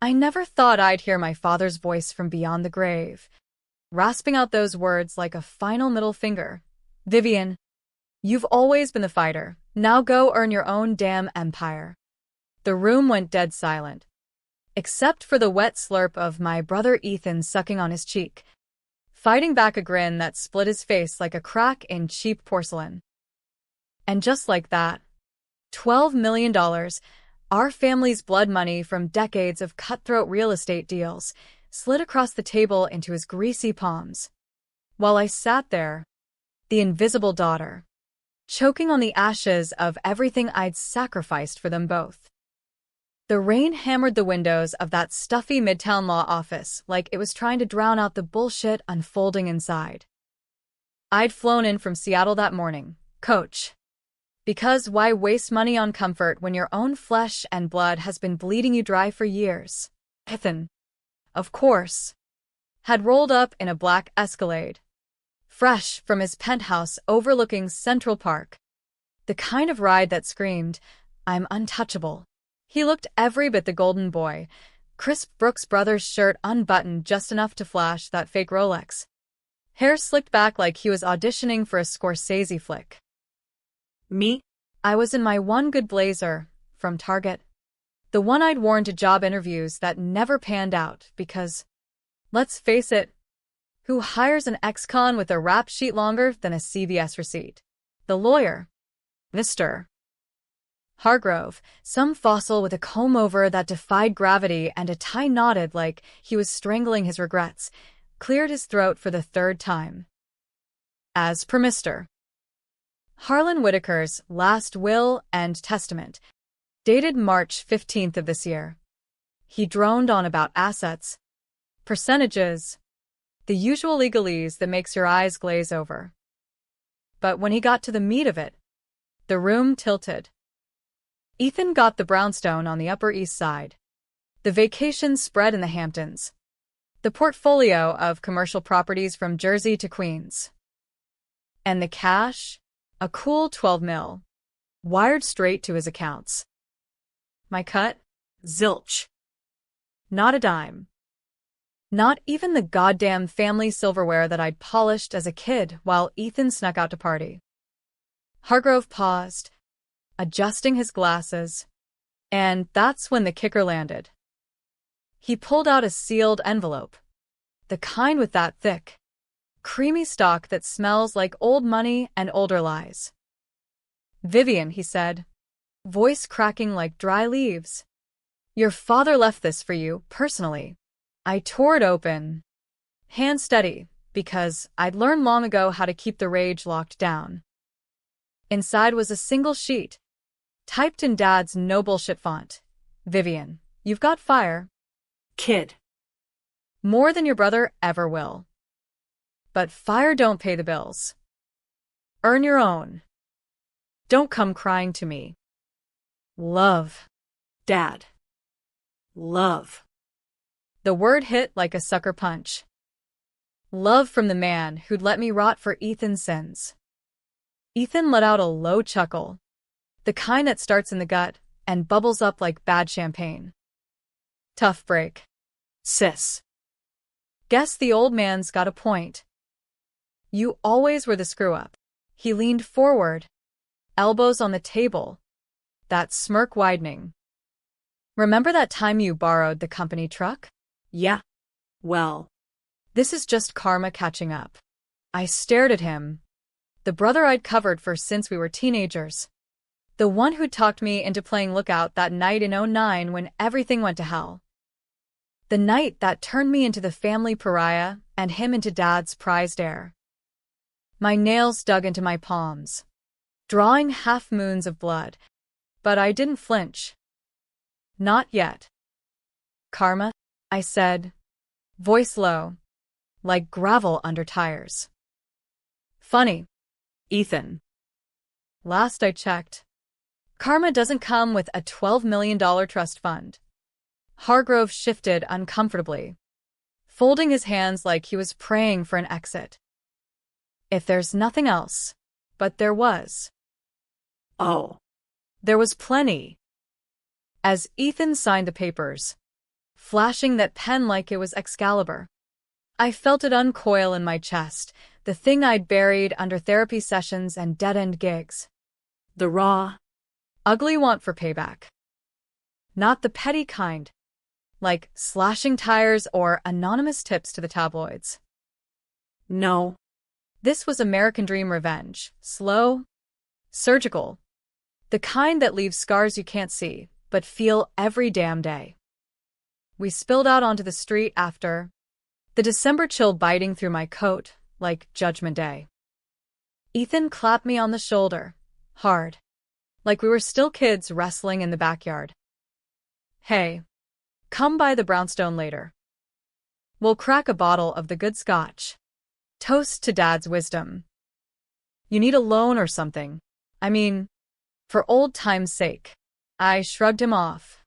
I never thought I'd hear my father's voice from beyond the grave, rasping out those words like a final middle finger. Vivian, you've always been the fighter. Now go earn your own damn empire. The room went dead silent, except for the wet slurp of my brother Ethan sucking on his cheek, fighting back a grin that split his face like a crack in cheap porcelain. And just like that, $12 million, our family's blood money from decades of cutthroat real estate deals, slid across the table into his greasy palms. While I sat there, the invisible daughter, choking on the ashes of everything I'd sacrificed for them both. The rain hammered the windows of that stuffy Midtown law office like it was trying to drown out the bullshit unfolding inside. I'd flown in from Seattle that morning, coach. Because why waste money on comfort when your own flesh and blood has been bleeding you dry for years? Ethan, of course, had rolled up in a black Escalade, fresh from his penthouse overlooking Central Park. The kind of ride that screamed, I'm untouchable. He looked every bit the golden boy, crisp Brooks Brothers shirt unbuttoned just enough to flash that fake Rolex. Hair slicked back like he was auditioning for a Scorsese flick. Me? I was in my one good blazer, from Target. The one I'd worn to job interviews that never panned out because, let's face it, who hires an ex-con with a rap sheet longer than a CVS receipt? The lawyer. Mr. Hargrove, some fossil with a comb-over that defied gravity and a tie knotted like he was strangling his regrets, cleared his throat for the third time. As per Mr. Harlan Whitaker's last will and testament, dated March 15th of this year, he droned on about assets, percentages, the usual legalese that makes your eyes glaze over. But when he got to the meat of it, the room tilted. Ethan got the brownstone on the Upper East Side, the vacation spread in the Hamptons, the portfolio of commercial properties from Jersey to Queens. And the cash? A cool 12 mil, wired straight to his accounts. My cut? Zilch. Not a dime. Not even the goddamn family silverware that I'd polished as a kid while Ethan snuck out to party. Hargrove paused, adjusting his glasses, and that's when the kicker landed. He pulled out a sealed envelope, the kind with that thick, creamy stalk that smells like old money and older lies. Vivian, he said, voice cracking like dry leaves. Your father left this for you, personally. I tore it open, hand steady, because I'd learned long ago how to keep the rage locked down. Inside was a single sheet, typed in Dad's no bullshit font. Vivian, you've got fire. Kid. More than your brother ever will. But fire don't pay the bills. Earn your own. Don't come crying to me. Love. Dad. Love. The word hit like a sucker punch. Love from the man who'd let me rot for Ethan's sins. Ethan let out a low chuckle, the kind that starts in the gut and bubbles up like bad champagne. Tough break, sis. Guess the old man's got a point. You always were the screw-up. He leaned forward, elbows on the table, that smirk widening. Remember that time you borrowed the company truck? Yeah. Well, this is just karma catching up. I stared at him, the brother I'd covered for since we were teenagers. The one who'd talked me into playing lookout that night in '09 when everything went to hell. The night that turned me into the family pariah and him into Dad's prized heir. My nails dug into my palms, drawing half-moons of blood, but I didn't flinch. Not yet. Karma, I said, voice low, like gravel under tires. Funny, Ethan. Last I checked, karma doesn't come with a $12 million trust fund. Hargrove shifted uncomfortably, folding his hands like he was praying for an exit. If there's nothing else, but there was. Oh. There was plenty. As Ethan signed the papers, flashing that pen like it was Excalibur. I felt it uncoil in my chest, the thing I'd buried under therapy sessions and dead-end gigs. The raw, ugly want for payback. Not the petty kind, like slashing tires or anonymous tips to the tabloids. no, This was American dream revenge, slow, surgical, the kind that leaves scars you can't see, but feel every damn day. We spilled out onto the street after, the December chill biting through my coat like Judgment Day. Ethan clapped me on the shoulder, hard, like we were still kids wrestling in the backyard. Hey, come by the brownstone later. We'll crack a bottle of the good scotch. Toast to Dad's wisdom. You need a loan or something. I mean, for old time's sake. I shrugged him off,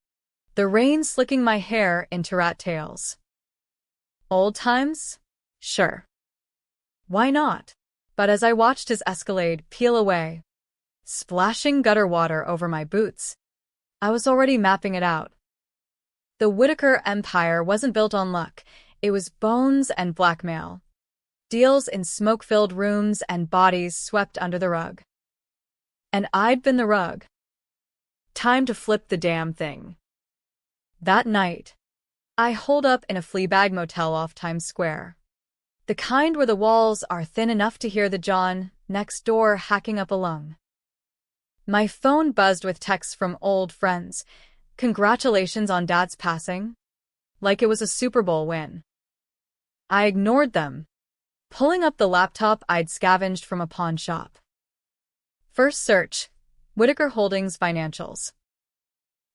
the rain slicking my hair into rat tails. Old times? Sure. Why not? But as I watched his Escalade peel away, splashing gutter water over my boots, I was already mapping it out. The Whitaker empire wasn't built on luck. It was bones and blackmail. Deals in smoke-filled rooms and bodies swept under the rug. And I'd been the rug. Time to flip the damn thing. That night, I holed up in a Fleabag motel off Times Square. The kind where the walls are thin enough to hear the John next door hacking up a lung. My phone buzzed with texts from old friends. Congratulations on Dad's passing. Like it was a Super Bowl win. I ignored them, pulling up the laptop I'd scavenged from a pawn shop. First search, Whitaker Holdings financials.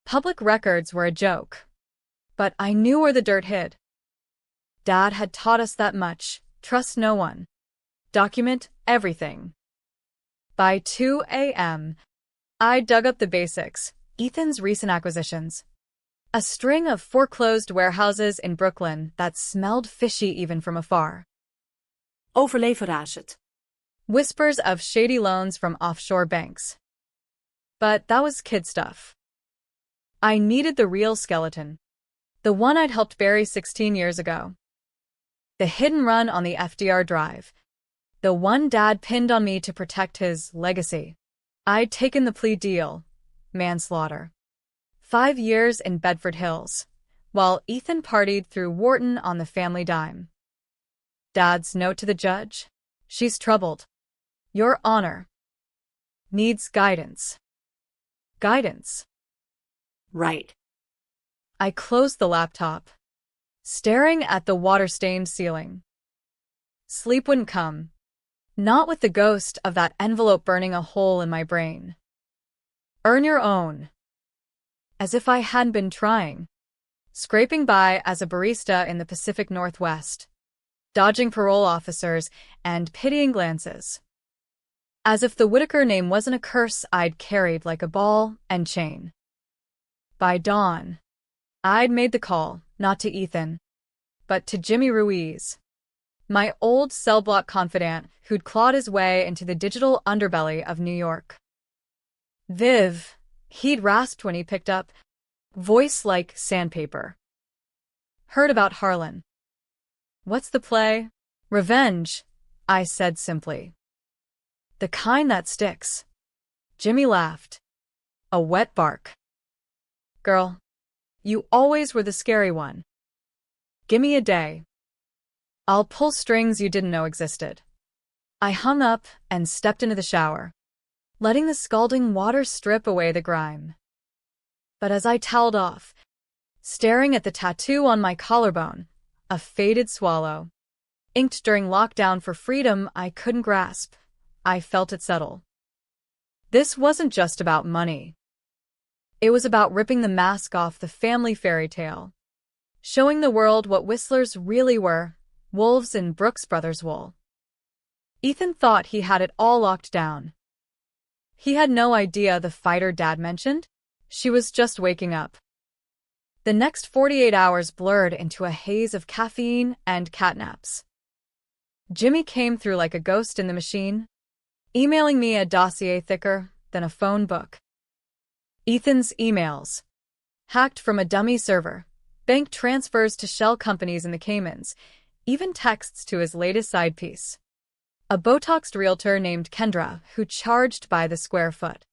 Public records were a joke, but I knew where the dirt hid. Dad had taught us that much: trust no one. Document everything. By 2 a.m., I dug up the basics: Ethan's recent acquisitions. A string of foreclosed warehouses in Brooklyn that smelled fishy even from afar. overleverage het. Whispers of shady loans from offshore banks. But that was kid stuff. I needed the real skeleton. The one I'd helped bury 16 years ago. The hidden run on the FDR drive. The one Dad pinned on me to protect his legacy. I'd taken the plea deal. Manslaughter. 5 years in Bedford Hills, while Ethan partied through Wharton on the family dime. Dad's note to the judge? She's troubled. Your Honor. Needs guidance. Guidance. Right. I closed the laptop, staring at the water-stained ceiling. Sleep wouldn't come. Not with the ghost of that envelope burning a hole in my brain. Earn your own. As if I hadn't been trying. Scraping by as a barista in the Pacific Northwest. Dodging parole officers and pitying glances. As if the Whitaker name wasn't a curse I'd carried like a ball and chain. By dawn, I'd made the call, not to Ethan, but to Jimmy Ruiz, my old cell block confidant who'd clawed his way into the digital underbelly of New York. Viv, he'd rasped when he picked up, voice like sandpaper. Heard about Harlan. What's the play? Revenge, I said simply. The kind that sticks. Jimmy laughed. A wet bark. Girl, you always were the scary one. Gimme a day. I'll pull strings you didn't know existed. I hung up and stepped into the shower, letting the scalding water strip away the grime. But as I toweled off, staring at the tattoo on my collarbone, a faded swallow, inked during lockdown for freedom I couldn't grasp, I felt it settle. This wasn't just about money. It was about ripping the mask off the family fairy tale, showing the world what Whistlers really were, wolves in Brooks Brothers wool. Ethan thought he had it all locked down. He had no idea the fighter Dad mentioned. She was just waking up. The next 48 hours blurred into a haze of caffeine and catnaps. Jimmy came through like a ghost in the machine, emailing me a dossier thicker than a phone book. Ethan's emails, hacked from a dummy server, bank transfers to shell companies in the Caymans, even texts to his latest side piece. A Botoxed realtor named Kendra who charged by the square foot.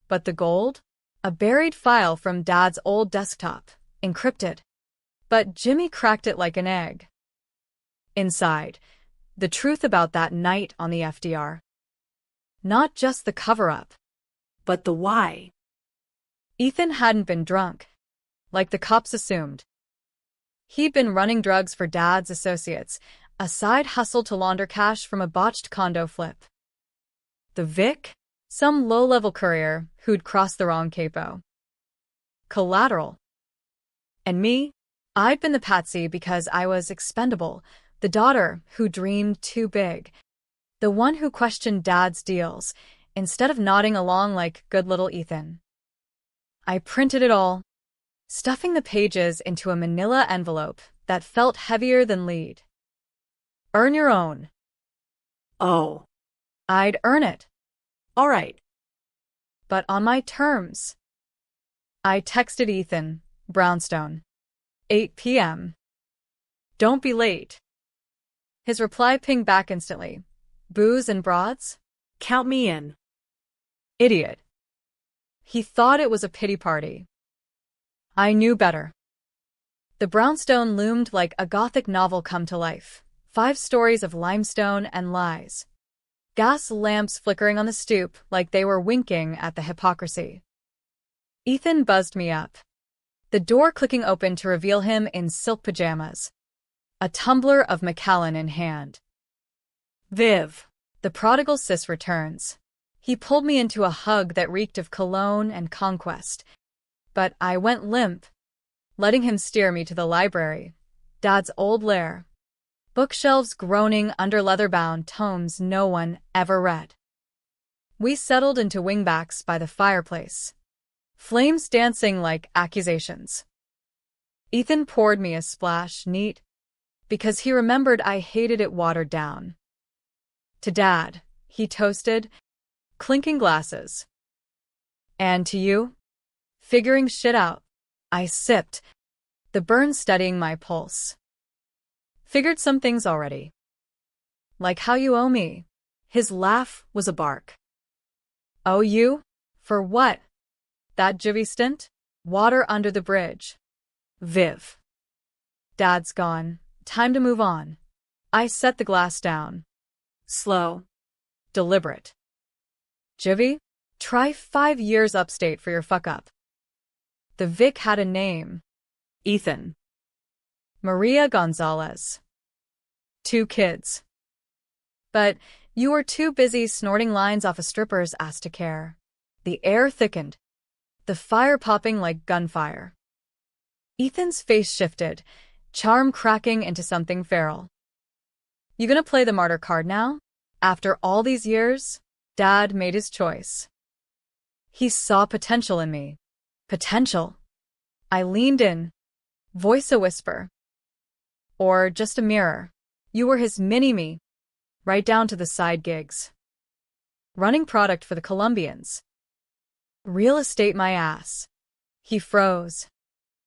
But the gold? A buried file from Dad's old desktop, encrypted. But Jimmy cracked it like an egg. Inside, the truth about that night on the FDR. Not just the cover-up, But the why? Ethan hadn't been drunk, like the cops assumed. He'd been running drugs for Dad's associates, a side hustle to launder cash from a botched condo flip. The Vic? Some low-level courier who'd crossed the wrong capo. Collateral. And me? I'd been the patsy because I was expendable, the daughter who dreamed too big, the one who questioned Dad's deals, instead of nodding along like good little Ethan. I printed it all, stuffing the pages into a manila envelope that felt heavier than lead. Earn your own. Oh, I'd earn it, all right. but on my terms. I texted Ethan, Brownstone. 8 p.m. Don't be late. His reply pinged back instantly. Booze and broads? Count me in. Idiot. He thought it was a pity party. I knew better. The brownstone loomed like a Gothic novel come to life. 5 stories of limestone and lies. Gas lamps flickering on the stoop like they were winking at the hypocrisy. Ethan buzzed me up. The door clicking open to reveal him in silk pajamas. A tumbler of Macallan in hand. Viv. The prodigal sis returns. He pulled me into a hug that reeked of cologne and conquest. But I went limp, letting him steer me to the library, Dad's old lair. Bookshelves groaning under leather-bound tomes no one ever read. We settled into wingbacks by the fireplace, flames dancing like accusations. Ethan poured me a splash neat, because he remembered I hated it watered down. To Dad, he toasted, clinking glasses. And to you? Figuring shit out. I sipped, the burn steadying my pulse. Figured some things already. Like how you owe me. His laugh was a bark. Owe you? For what? That jivvy stint? Water under the bridge. Viv. Dad's gone. Time to move on. I set the glass down. Slow. Deliberate. Jivvy? Try 5 years upstate for your fuck-up. The Vic had a name. Ethan. Maria Gonzalez. 2 kids. But you were too busy snorting lines off a stripper's ass to care. The air thickened, the fire popping like gunfire. Ethan's face shifted, charm cracking into something feral. You gonna play the martyr card now? After all these years? Dad made his choice. He saw potential in me. Potential. I leaned in, voice a whisper. Or just a mirror. You were his mini-me, right down to the side gigs. Running product for the Colombians. Real estate my ass. He froze,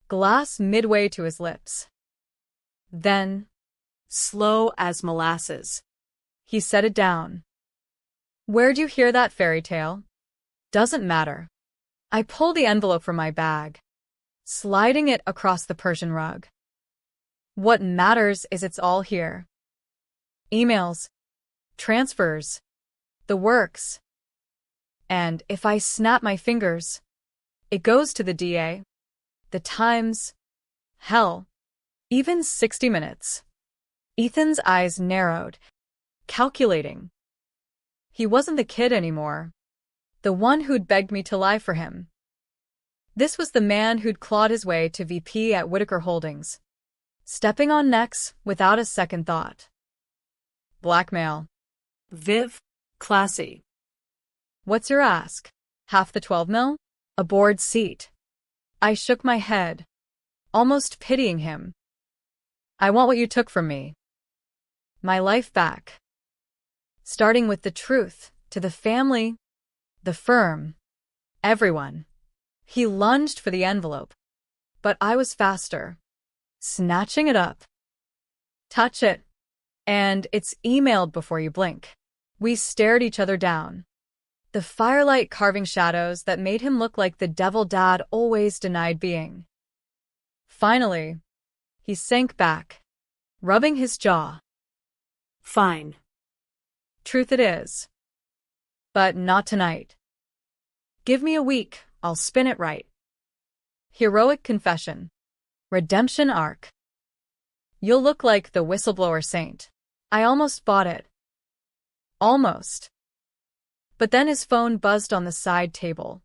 glass midway to his lips. Then, Slow as molasses. he set it down. Where'd you hear that fairy tale? Doesn't matter. I pulled the envelope from my bag, sliding it across the Persian rug. What matters is it's all here. Emails, transfers, the works. And if I snap my fingers, it goes to the DA, the Times, hell, even 60 Minutes. Ethan's eyes narrowed, calculating. He wasn't the kid anymore, the one who'd begged me to lie for him. This was the man who'd clawed his way to VP at Whitaker Holdings, stepping on necks without a second thought. Blackmail. Viv. Classy. What's your ask? Half the 12 mil? A board seat. I shook my head, almost pitying him. I want what you took from me. My life back. Starting with the truth, to the family, the firm, everyone. He lunged for the envelope, But I was faster. Snatching it up. Touch it. And it's emailed before you blink. We stared each other down. The firelight carving shadows that made him look like the devil Dad always denied being. Finally, he sank back, rubbing his jaw. Fine. Truth it is. But not tonight. Give me a week, I'll spin it right. Heroic confession. Redemption arc. You'll look like the whistleblower saint. I almost bought it. Almost. But then his phone buzzed on the side table.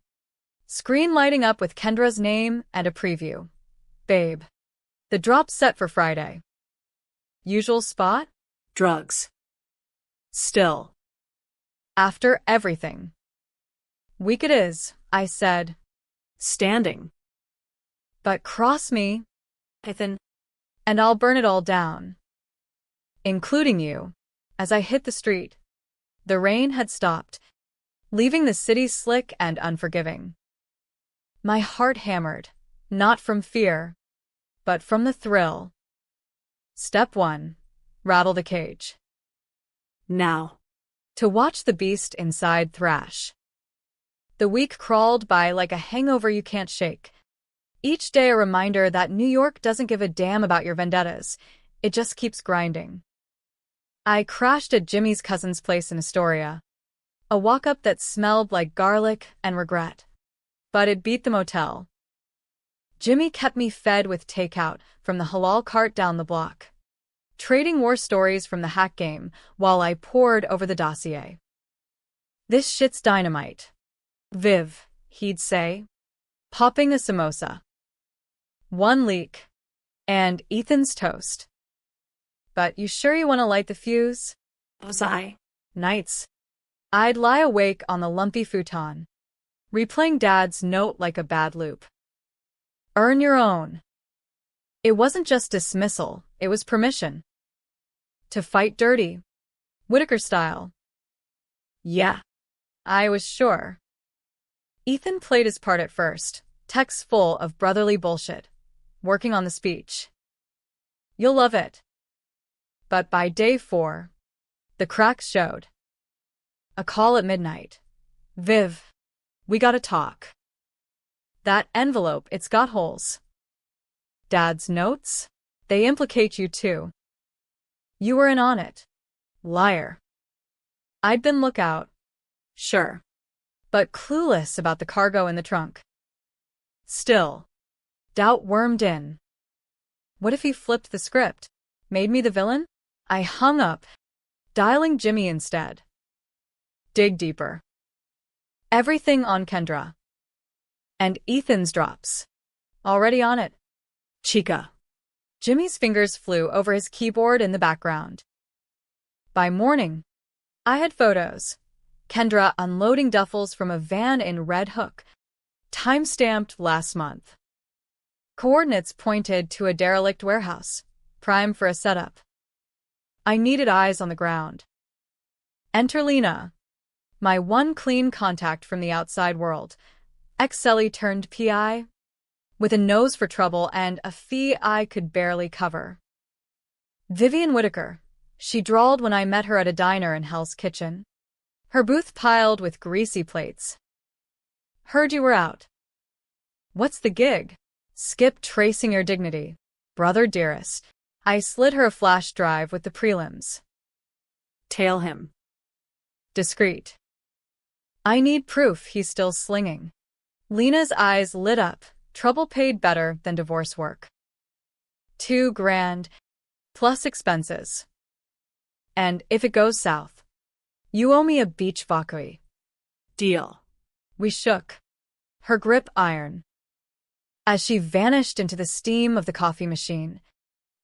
Screen lighting up with Kendra's name and a preview. Babe. The drop's set for Friday. Usual spot? Drugs. Still. After everything. Week it is, I said. Standing. But cross me, Ethan, and I'll burn it all down. Including you. As I hit the street, the rain had stopped, leaving the city slick and unforgiving. My heart hammered, not from fear, but from the thrill. Step 1. Rattle the cage. Now. To watch the beast inside thrash. The week crawled by like a hangover you can't shake. Each day a reminder that New York doesn't give a damn about your vendettas. It just keeps grinding. I crashed at Jimmy's cousin's place in Astoria. A walk-up that smelled like garlic and regret. But it beat the motel. Jimmy kept me fed with takeout from the halal cart down the block, trading war stories from the hack game while I pored over the dossier. This shit's dynamite. Viv, he'd say, popping a samosa. One leak. And Ethan's toast. But you sure you want to light the fuse? Was I? Nights. I'd lie awake on the lumpy futon, replaying Dad's note like a bad loop. Earn your own. It wasn't just dismissal, it was permission. To fight dirty. Whitaker style. Yeah. I was sure. Ethan played his part at first, texts full of brotherly bullshit, working on the speech. You'll love it. But by day 4, the cracks showed. A call at midnight. Viv, we gotta talk. That envelope, it's got holes. Dad's notes? They implicate you too. You were in on it. Liar. I'd been lookout. Sure. But clueless about the cargo in the trunk. Still, doubt wormed in. What if he flipped the script? Made me the villain? I hung up, dialing Jimmy instead. Dig deeper. Everything on Kendra. And Ethan's drops. Already on it. Chica. Jimmy's fingers flew over his keyboard in the background. By morning, I had photos. Kendra unloading duffels from a van in Red Hook, time-stamped last month. Coordinates pointed to a derelict warehouse, prime for a setup. I needed eyes on the ground. Enter Lena, my one clean contact from the outside world, ex-celly turned PI, with a nose for trouble and a fee I could barely cover. Vivian Whitaker, she drawled when I met her at a diner in Hell's Kitchen. Her booth piled with greasy plates. Heard you were out. What's the gig? Skip tracing your dignity. Brother dearest. I slid her a flash drive with the prelims. Tail him. Discreet. I need proof he's still slinging. Lena's eyes lit up. Trouble paid better than divorce work. $2,000, plus expenses. And if it goes south, you owe me a beach vacui. Deal. We shook. Her grip iron. As she vanished into the steam of the coffee machine,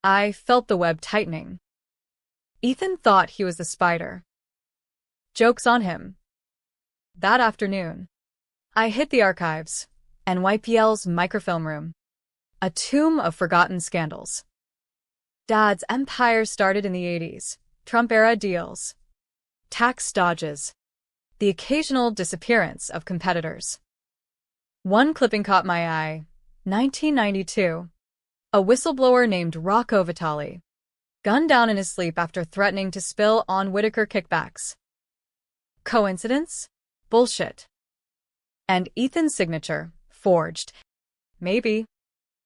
I felt the web tightening. Ethan thought he was the spider. Joke's on him. That afternoon, I hit the archives, NYPL's microfilm room, a tomb of forgotten scandals. Dad's empire started in the 80s, Trump-era deals, tax dodges, the occasional disappearance of competitors. One clipping caught my eye, 1992. A whistleblower named Rocco Vitali, gunned down in his sleep after threatening to spill on Whitaker kickbacks. Coincidence? Bullshit. And Ethan's signature, forged. Maybe.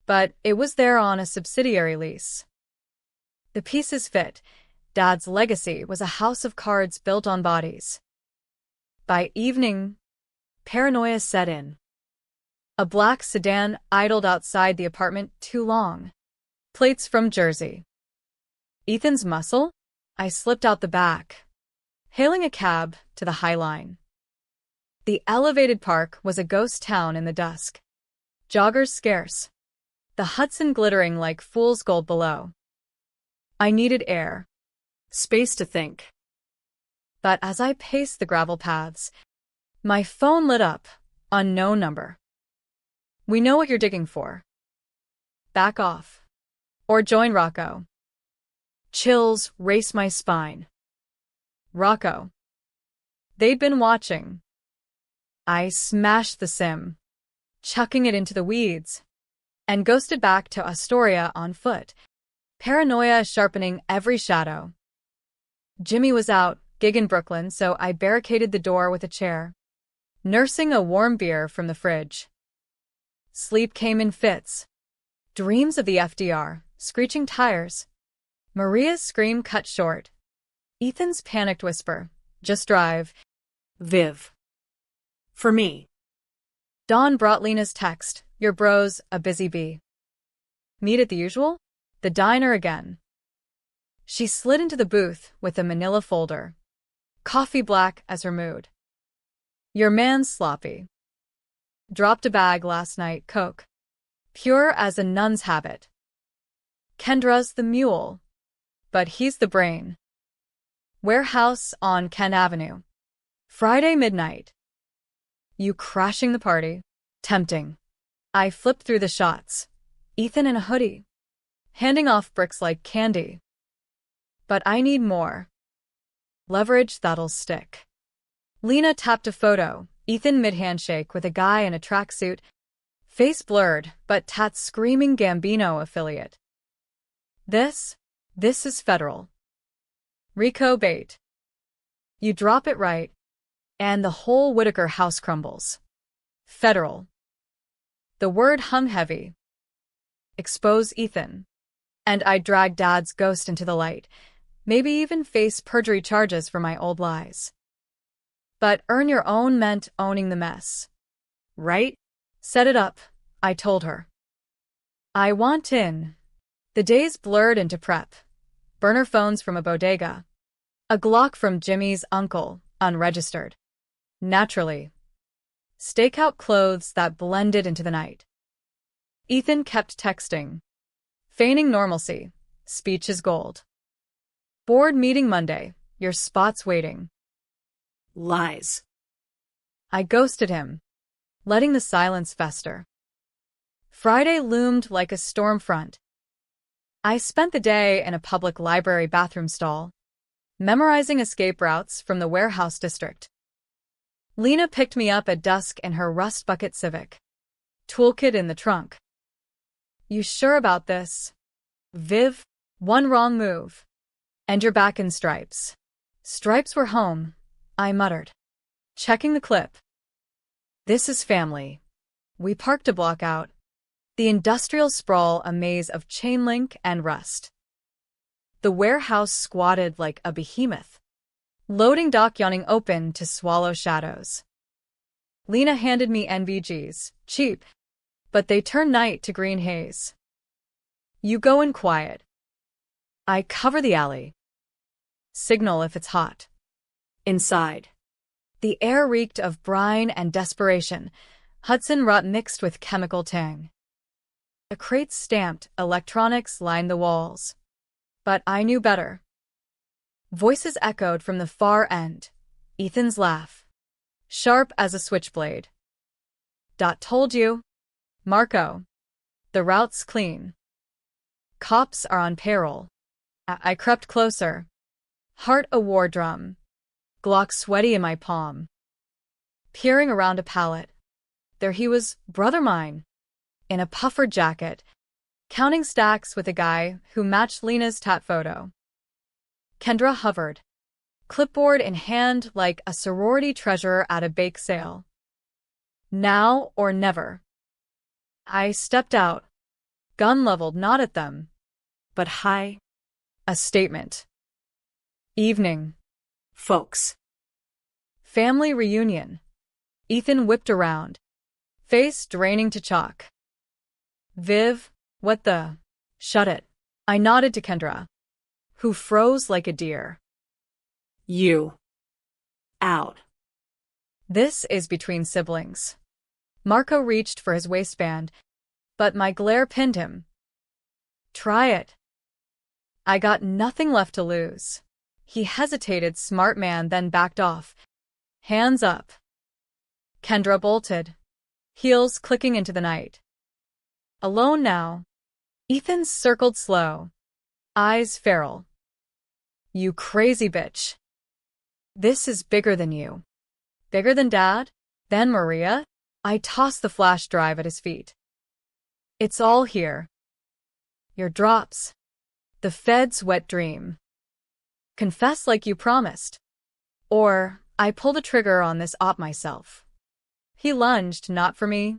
But it was there on a subsidiary lease. The pieces fit. Dad's legacy was a house of cards built on bodies. By evening, paranoia set in. A black sedan idled outside the apartment too long. Plates from Jersey. Ethan's muscle? I slipped out the back, hailing a cab to the High Line. The elevated park was a ghost town in the dusk. Joggers scarce. The Hudson glittering like fool's gold below. I needed air. Space to think. But as I paced the gravel paths, my phone lit up. Unknown number. We know what you're digging for. Back off. Or join Rocco. Chills race my spine. Rocco. They'd been watching. I smashed the SIM, chucking it into the weeds, and ghosted back to Astoria on foot, paranoia sharpening every shadow. Jimmy was out, gig in Brooklyn, so I barricaded the door with a chair, nursing a warm beer from the fridge. Sleep came in fits. Dreams of the FDR, screeching tires. Maria's scream cut short. Ethan's panicked whisper, just drive. Viv. For me. Dawn brought Lena's text, your bro's a busy bee. Meet at the usual? The diner again. She slid into the booth with a manila folder. Coffee black as her mood. Your man's sloppy. Dropped a bag last night, Coke. Pure as a nun's habit. Kendra's the mule. But he's the brain. Warehouse on Kent Avenue. Friday midnight. You crashing the party. Tempting. I flipped through the shots. Ethan in a hoodie. Handing off bricks like candy. But I need more. Leverage that'll stick. Lena tapped a photo. Ethan mid-handshake with a guy in a tracksuit. Face blurred, but tats screaming Gambino affiliate. This is federal. Rico bait. You drop it right, and the whole Whitaker house crumbles. Federal. The word hung heavy. Expose Ethan. And I drag Dad's ghost into the light, maybe even face perjury charges for my old lies. But earn your own meant owning the mess. Right? Set it up, I told her. I want in. The days blurred into prep. Burner phones from a bodega. A Glock from Jimmy's uncle, unregistered. Naturally. Stakeout clothes that blended into the night. Ethan kept texting. Feigning normalcy. Speech is gold. Board meeting Monday. Your spot's waiting. Lies. I ghosted him, letting the silence fester. Friday loomed like a storm front. I spent the day in a public library bathroom stall, memorizing escape routes from the warehouse district. Lena picked me up at dusk in her rust bucket Civic. Toolkit in the trunk. You sure about this? Viv, one wrong move. And you're back in stripes. Stripes were home, I muttered, checking the clip. This is family. We parked a block out. The industrial sprawl a maze of chain link and rust. The warehouse squatted like a behemoth. Loading dock yawning open to swallow shadows. Lena handed me NVGs, cheap, but they turn night to green haze. You go in quiet. I cover the alley. Signal if it's hot. Inside. The air reeked of brine and desperation, Hudson rot mixed with chemical tang. A crate stamped electronics lined the walls. But I knew better. Voices echoed from the far end. Ethan's laugh. Sharp as a switchblade. Told you. Marco. The route's clean. Cops are on payroll. I crept closer. Heart a war drum. Glock sweaty in my palm. Peering around a pallet. There he was, brother mine. in a puffer jacket, counting stacks with a guy who matched Lena's tat photo. Kendra hovered, clipboard in hand like a sorority treasurer at a bake sale. Now or never. I stepped out, gun leveled not at them, but high. A statement. Evening. Folks. Family reunion. Ethan whipped around, face draining to chalk. Viv, what the? Shut it. I nodded to Kendra, who froze like a deer. You. Out. This is between siblings. Marco reached for his waistband, but my glare pinned him. Try it. I got nothing left to lose. He hesitated, smart man, then backed off. Hands up. Kendra bolted, heels clicking into the night. Alone now. Ethan circled slow, eyes feral. You crazy bitch. This is bigger than you. Bigger than Dad? Then Maria? I tossed the flash drive at his feet. It's all here. Your drops. The Fed's wet dream. Confess like you promised. Or, I pulled a trigger on this op myself. He lunged, not for me,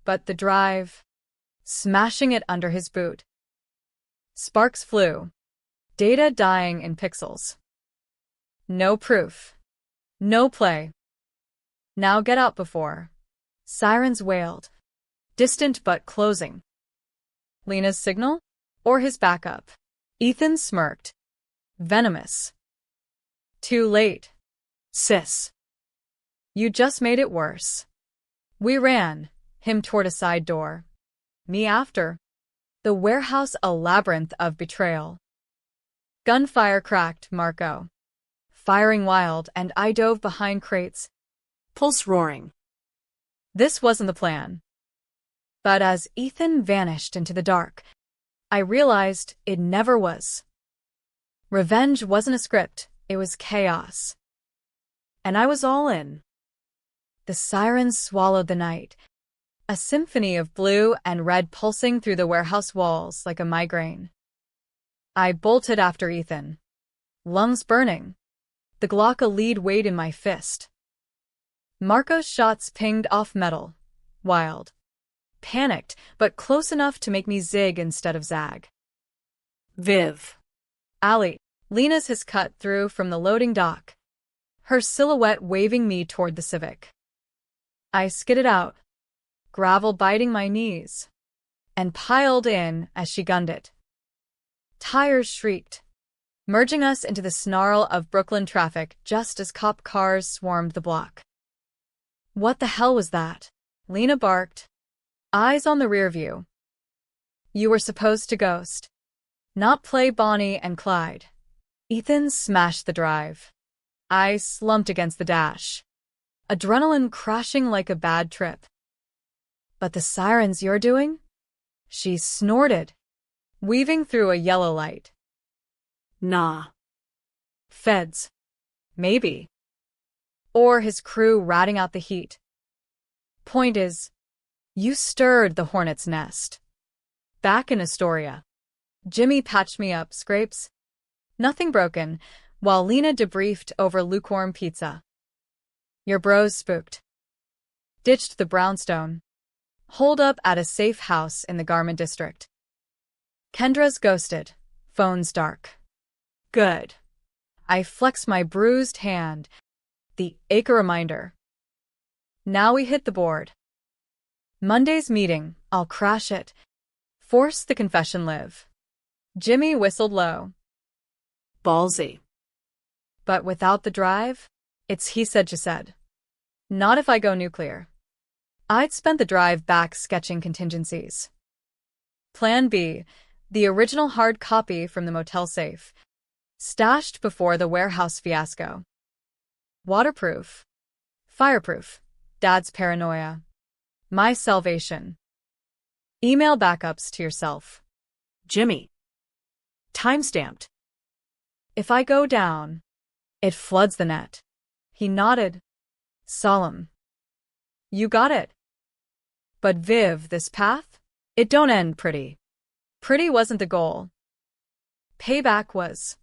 but the drive, smashing it under his boot. Sparks flew, data dying in pixels. No proof. No play. Now get out before. Sirens wailed, distant but closing. Lena's signal? Or his backup? Ethan smirked, venomous. Too late, sis. You just made it worse. We ran, him toward a side door. Me after. The warehouse a labyrinth of betrayal. Gunfire cracked, Marco. Firing wild, and I dove behind crates. Pulse roaring. This wasn't the plan. But as Ethan vanished into the dark, I realized it never was. Revenge wasn't a script, it was chaos. And I was all in. The sirens swallowed the night, a symphony of blue and red pulsing through the warehouse walls like a migraine. I bolted after Ethan, lungs burning, the Glocka lead weight in my fist. Marco's shots pinged off metal, wild. Panicked, but close enough to make me zig instead of zag. Viv. Allie, Lena's his cut through from the loading dock, her silhouette waving me toward the Civic. I skidded out, gravel biting my knees, and piled in as she gunned it. Tires shrieked, merging us into the snarl of Brooklyn traffic just as cop cars swarmed the block. What the hell was that? Lena barked, eyes on the rear view. You were supposed to ghost, not play Bonnie and Clyde. Ethan smashed the drive. I slumped against the dash, adrenaline crashing like a bad trip. But the sirens you're doing? She snorted, weaving through a yellow light. Nah. Feds. Maybe. Or his crew ratting out the heat. Point is, you stirred the hornet's nest. Back in Astoria, Jimmy patched me up, scrapes. Nothing broken, while Lena debriefed over lukewarm pizza. Your bros spooked. Ditched the brownstone. Holed up at a safe house in the garment district. Kendra's ghosted. Phone's dark. Good. I flexed my bruised hand. The ache a reminder. Now we hit the board. Monday's meeting, I'll crash it. Force the confession live. Jimmy whistled low. Ballsy. But without the drive, it's he said, she said. Not if I go nuclear. I'd spent the drive back sketching contingencies. Plan B, the original hard copy from the motel safe, stashed before the warehouse fiasco. Waterproof. Fireproof. Dad's paranoia. My salvation. Email backups to yourself. Jimmy. Timestamped. If I go down, it floods the net. He nodded. Solemn. You got it. But Viv, this path? It don't end pretty. Pretty wasn't the goal. Payback was.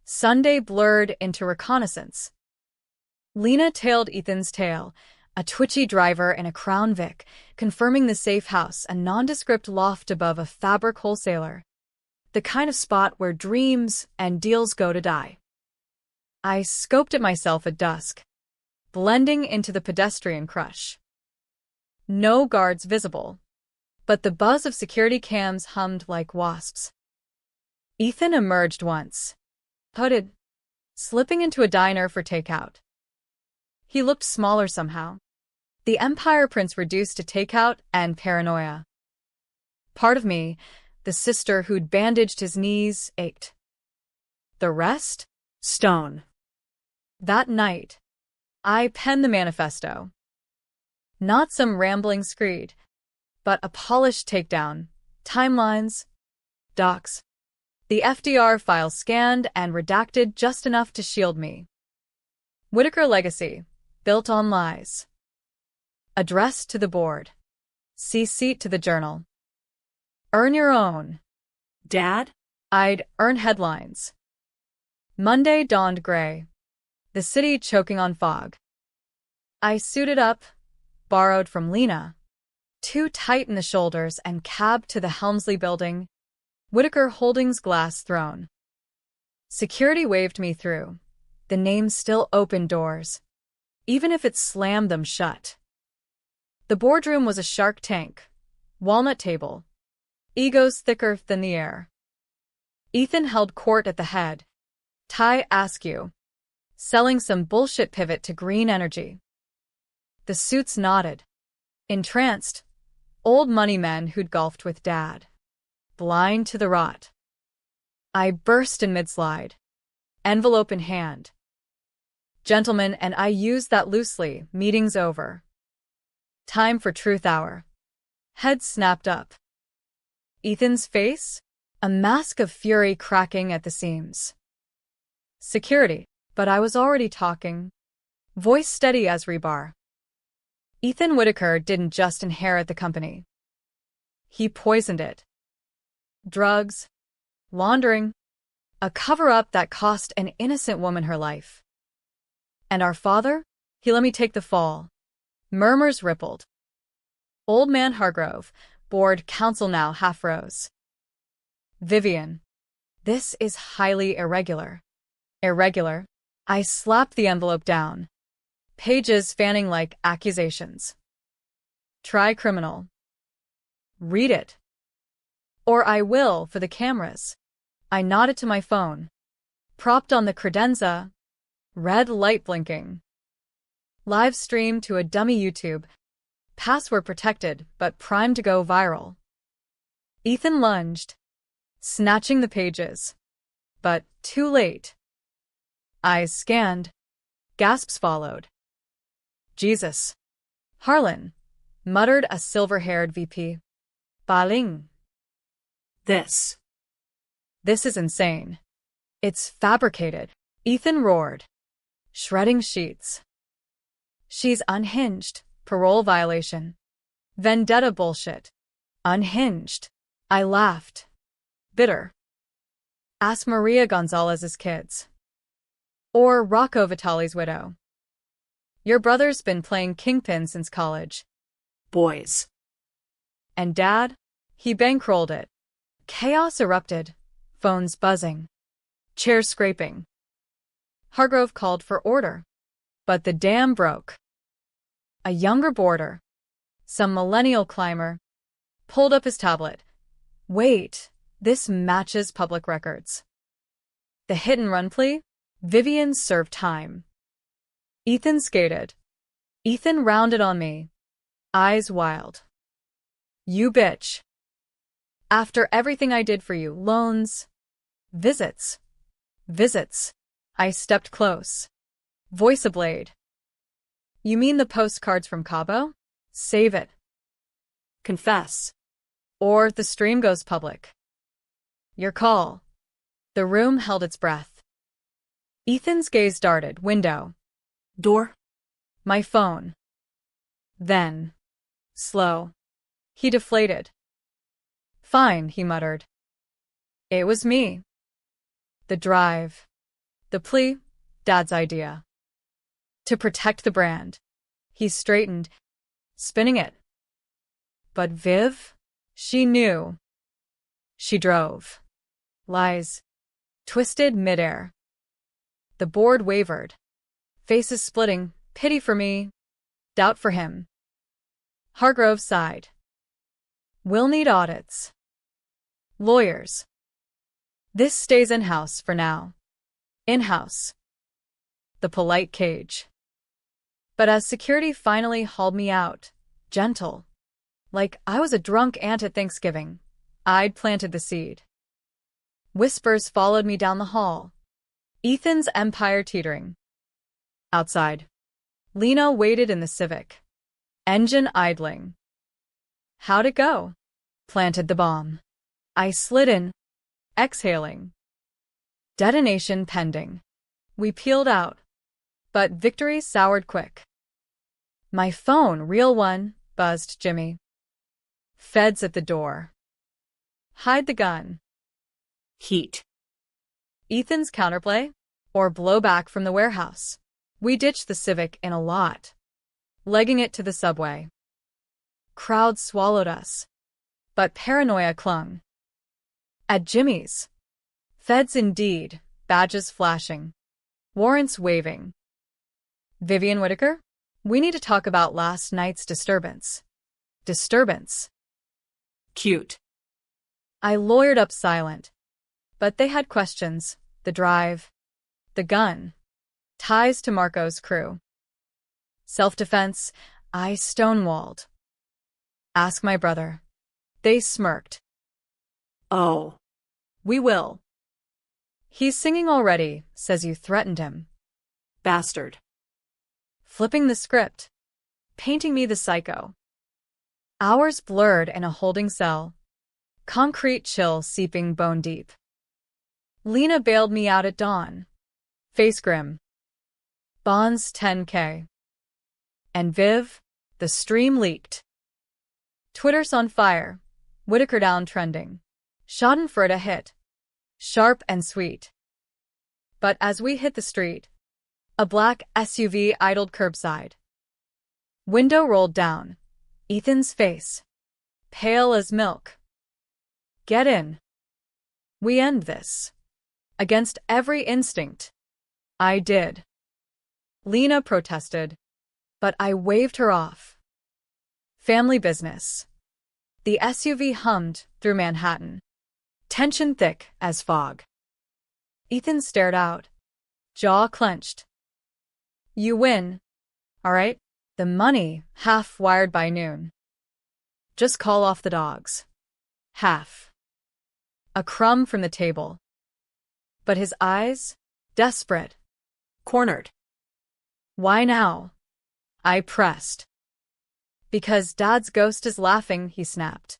Sunday blurred into reconnaissance. Lena tailed Ethan's tail, a twitchy driver in a Crown Vic, confirming the safe house, a nondescript loft above a fabric wholesaler. The kind of spot where dreams and deals go to die. I scoped at myself at dusk, blending into the pedestrian crush. No guards visible, but the buzz of security cams hummed like wasps. Ethan emerged once, hooded, slipping into a diner for takeout. He looked smaller somehow. The Empire Prince reduced to takeout and paranoia. Part of me, the sister who'd bandaged his knees, ached. The rest? Stone. That night, I penned the manifesto. Not some rambling screed, but a polished takedown, timelines, docs. The FDR file scanned and redacted just enough to shield me. Whitaker legacy, built on lies. Address to the board. See seat to the journal. Earn your own. Dad? I'd earn headlines. Monday dawned gray. The city choking on fog. I suited up, borrowed from Lena, too tight in the shoulders, and cabbed to the Helmsley building, Whitaker Holdings glass throne. Security waved me through. The name still opened doors, even if it slammed them shut. The boardroom was a Shark Tank, walnut table, egos thicker than the air. Ethan held court at the head. Ty Askew, selling some bullshit pivot to green energy. The suits nodded, entranced, old money men who'd golfed with Dad, blind to the rot. I burst in mid-slide, envelope in hand. Gentlemen, and I used that loosely, meeting's over. Time for truth hour. Head snapped up. Ethan's face? A mask of fury cracking at the seams. Security, but I was already talking. Voice steady as rebar. Ethan Whitaker didn't just inherit the company. He poisoned it. Drugs, laundering, a cover-up that cost an innocent woman her life. And our father? He let me take the fall. Murmurs rippled. Old man Hargrove, board counsel now, half rose. Vivian. This is highly irregular. Irregular. I slapped the envelope down. Pages fanning like accusations. Try criminal. Read it. Or I will for the cameras. I nodded to my phone. Propped on the credenza. Red light blinking. Live stream to a dummy YouTube. Password protected, but primed to go viral. Ethan lunged, snatching the pages. But too late. Eyes scanned. Gasps followed. Jesus. Harlan, muttered a silver-haired VP. Baling. This. This is insane. It's fabricated. Ethan roared, shredding sheets. She's unhinged. Parole violation. Vendetta bullshit. Unhinged. I laughed. Bitter. Ask Maria Gonzalez's kids. Or Rocco Vitale's widow. Your brother's been playing kingpin since college. Boys. And Dad? He bankrolled it. Chaos erupted. Phones buzzing. Chairs scraping. Hargrove called for order. But the dam broke. A younger boarder, some millennial climber, pulled up his tablet. Wait, this matches public records. The hit-and-run plea? Vivian served time. Ethan skated. Ethan rounded on me, eyes wild. You bitch. After everything I did for you, loans, visits. I stepped close. Voice ablade. You mean the postcards from Cabo? Save it. Confess. Or the stream goes public. Your call. The room held its breath. Ethan's gaze darted. Window. Door. My phone. Then. Slow. He deflated. Fine, he muttered. It was me. The drive. The plea. Dad's idea. To protect the brand. He straightened, spinning it. But Viv? She knew. She drove. Lies. Twisted midair. The board wavered. Faces splitting, pity for me, doubt for him. Hargrove sighed. We'll need audits. Lawyers. This stays in-house for now. In-house. The polite cage. But as security finally hauled me out, gentle, like I was a drunk aunt at Thanksgiving, I'd planted the seed. Whispers followed me down the hall. Ethan's empire teetering. Outside, Lena waited in the Civic. Engine idling. How'd it go? Planted the bomb. I slid in, exhaling. Detonation pending. We peeled out, but victory soured quick. My phone, real one, buzzed Jimmy. Feds at the door. Hide the gun. Heat. Ethan's counterplay, or blowback from the warehouse. We ditched the Civic in a lot, legging it to the subway. Crowds swallowed us, but paranoia clung. At Jimmy's. Feds indeed, badges flashing, warrants waving. Vivian Whitaker, we need to talk about last night's disturbance. Disturbance. Cute. I lawyered up silent, but they had questions. The drive, the gun, ties to Marco's crew. Self-defense, I stonewalled. Ask my brother. They smirked. Oh. We will. He's singing already, says you threatened him. Bastard. Flipping the script. Painting me the psycho. Hours blurred in a holding cell. Concrete chill seeping bone deep. Lena bailed me out at dawn. Face grim. Bonds $10K. And Viv, the stream leaked. Twitter's on fire. Whitaker down trending. Schadenfreude hit. Sharp and sweet. But as we hit the street, a black SUV idled curbside. Window rolled down. Ethan's face. Pale as milk. Get in. We end this. Against every instinct. I did. Lena protested, but I waved her off. Family business. The SUV hummed through Manhattan. Tension thick as fog. Ethan stared out, jaw clenched. You win, all right? The money, half wired by noon. Just call off the dogs. Half. A crumb from the table. But his eyes, desperate. Cornered. Why now? I pressed. Because Dad's ghost is laughing, he snapped.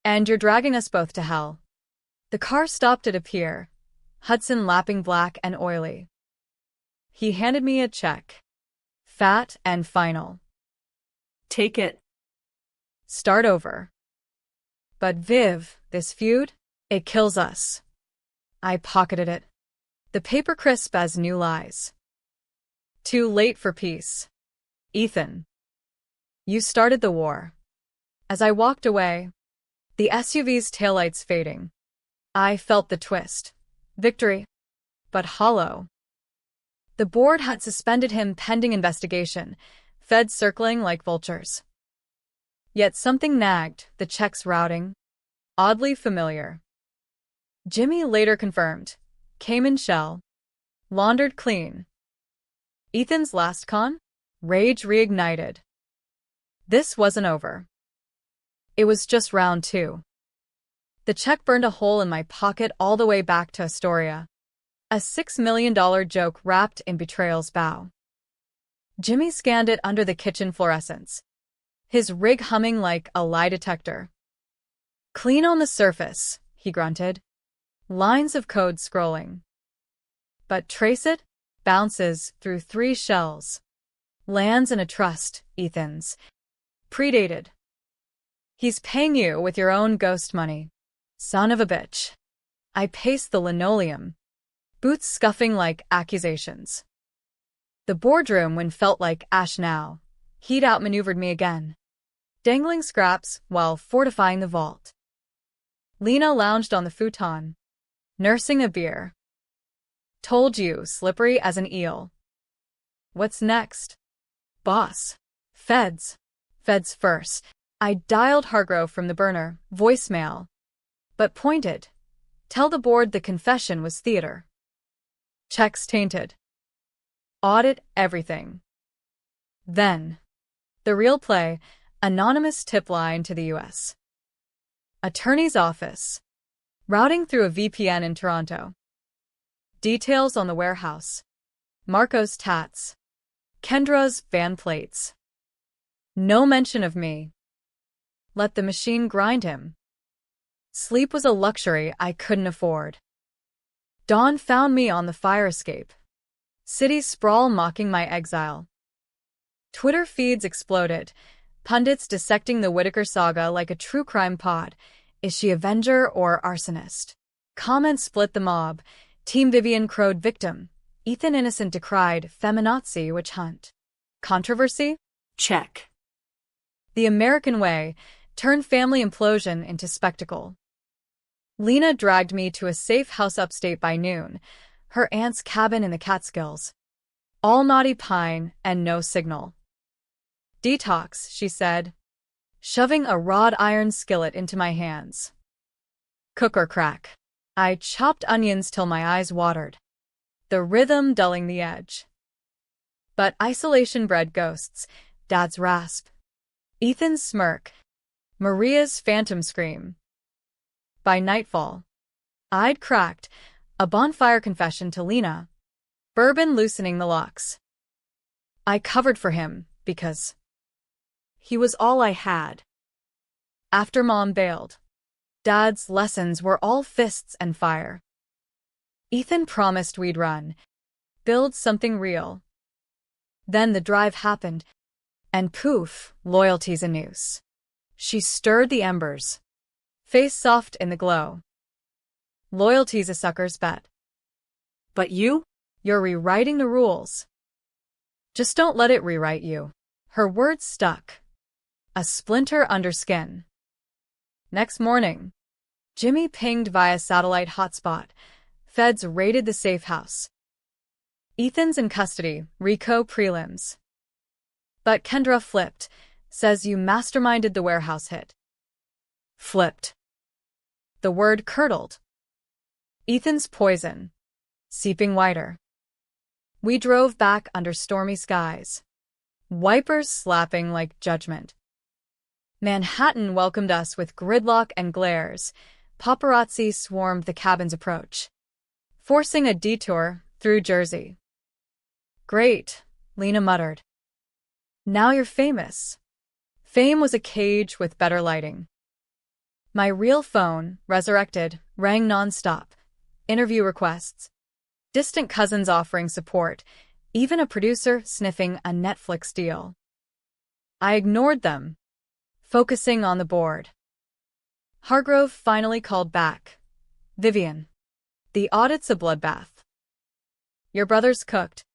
And you're dragging us both to hell. The car stopped at a pier, Hudson lapping black and oily. He handed me a check. Fat and final. Take it. Start over. But Viv, this feud, it kills us. I pocketed it. The paper crisp as new lies. Too late for peace. Ethan. You started the war. As I walked away, the SUV's taillights fading, I felt the twist. Victory. But hollow. The board had suspended him pending investigation, feds circling like vultures. Yet something nagged, the checks routing. Oddly familiar. Jimmy later confirmed. Came in shell. Laundered clean. Ethan's last con? Rage reignited. This wasn't over. It was just round 2. The check burned a hole in my pocket all the way back to Astoria. A $6 million joke wrapped in betrayal's bow. Jimmy scanned it under the kitchen fluorescents, his rig humming like a lie detector. Clean on the surface, he grunted. Lines of code scrolling. But trace it? Bounces through 3 shells. Lands in a trust, Ethan's. Predated. He's paying you with your own ghost money. Son of a bitch. I paced the linoleum, boots scuffing like accusations. The boardroom wind felt like ash now. He'd outmaneuvered me again, dangling scraps while fortifying the vault. Lena lounged on the futon, nursing a beer. Told you, slippery as an eel. What's next? Boss. Feds. Feds first. I dialed Hargrove from the burner, voicemail, but pointed. Tell the board the confession was theater. Checks tainted. Audit everything. Then, the real play, anonymous tip line to the U.S. Attorney's office. Routing through a VPN in Toronto. Details on the warehouse. Marco's tats. Kendra's van plates. No mention of me. Let the machine grind him. Sleep was a luxury I couldn't afford. Dawn found me on the fire escape. City sprawl mocking my exile. Twitter feeds exploded, pundits dissecting the Whittaker saga like a true crime pod. Is she Avenger or arsonist? Comments split the mob. Team Vivian crowed victim. Ethan Innocent decried feminazi witch hunt. Controversy? Check. The American way turned family implosion into spectacle. Lena dragged me to a safe house upstate by noon, her aunt's cabin in the Catskills. All knotty pine and no signal. Detox, she said, shoving a wrought iron skillet into my hands. Cook or crack. I chopped onions till my eyes watered, the rhythm dulling the edge. But isolation bred ghosts, Dad's rasp, Ethan's smirk, Maria's phantom scream. By nightfall, I'd cracked a bonfire confession to Lena, bourbon loosening the locks. I covered for him because he was all I had. After Mom bailed, Dad's lessons were all fists and fire. Ethan promised we'd run, build something real. Then the drive happened, and poof, loyalty's a noose. She stirred the embers, face soft in the glow. Loyalty's a sucker's bet. But you? You're rewriting the rules. Just don't let it rewrite you. Her words stuck. A splinter under skin. Next morning, Jimmy pinged via satellite hotspot. Feds raided the safe house. Ethan's in custody, RICO prelims. But Kendra flipped, says you masterminded the warehouse hit. Flipped. The word curdled. Ethan's poison, seeping whiter. We drove back under stormy skies, wipers slapping like judgment. Manhattan welcomed us with gridlock and glares. Paparazzi swarmed the cabin's approach, forcing a detour through Jersey. Great, Lena muttered. Now you're famous. Fame was a cage with better lighting. My real phone, resurrected, rang nonstop. Interview requests. Distant cousins offering support. Even a producer sniffing a Netflix deal. I ignored them, focusing on the board. Hargrove finally called back. Vivian. The audit's a bloodbath. Your brother's cooked,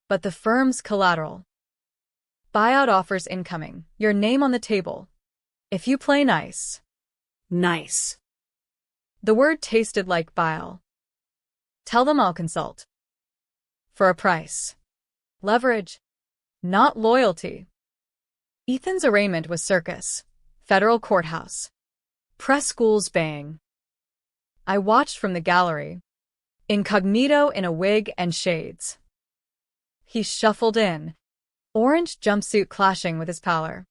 but the firm's collateral. Buyout offers incoming. Your name on the table. If you play nice. Nice. The word tasted like bile. Tell them I'll consult. For a price. Leverage. Not loyalty. Ethan's arraignment was circus. Federal courthouse. Press schools bang. I watched from the gallery. Incognito in a wig and shades. He shuffled in, orange jumpsuit clashing with his pallor.